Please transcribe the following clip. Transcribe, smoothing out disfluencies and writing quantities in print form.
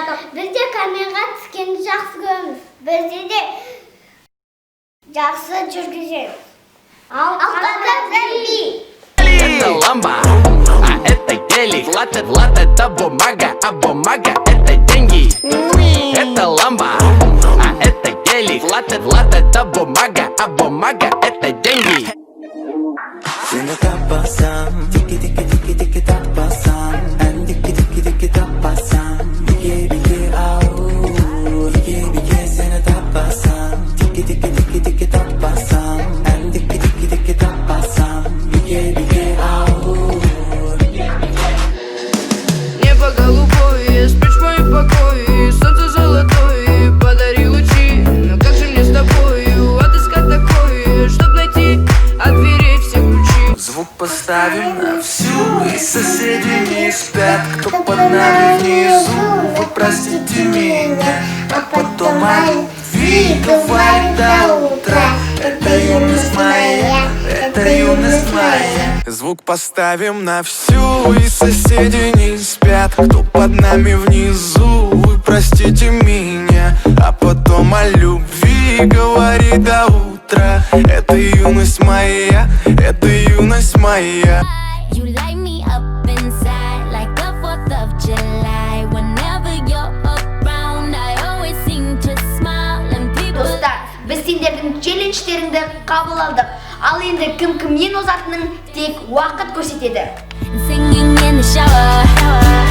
ойнадық. Бізде камераға түскенді жақсы көреміз. Бізде де жақсы жүргіземіз. Ал қазақ Это ламба, а это гелик. Лат это бумага, а бумага это деньги. Это ламба, а это гелик. Лат это бумага, а бумага это деньги. Сені таппасам, тики таппасам, ән тики таппасам, биге ау, биге сені таппасам, тики таппасам, ән тики таппасам, биге ау. Небо голубое, спрячь в мои покои, солнце золотое, подари лучи. Но как же мне с тобою отыскать такое, чтоб найти от дверей все ключи? Звук поставим на всю, и соседи не спят. Кто под нами внизу, вы простите меня, а потом о любви говорит до утра. Это юность моя, это юность моя. Звук поставим на всю, и соседи не спят. Кто под нами внизу, вы простите меня, а потом о любви говорит до утра. Это юность моя, это юность моя. You light me up inside like the 4th of July. Whenever you're around, I always seem to smile and people. Достар, біз сендердің челленджтеріңді қабылдадық. Ал енді кім кімнен озатынын тек уақыт көрсетеді. Singing in the shower.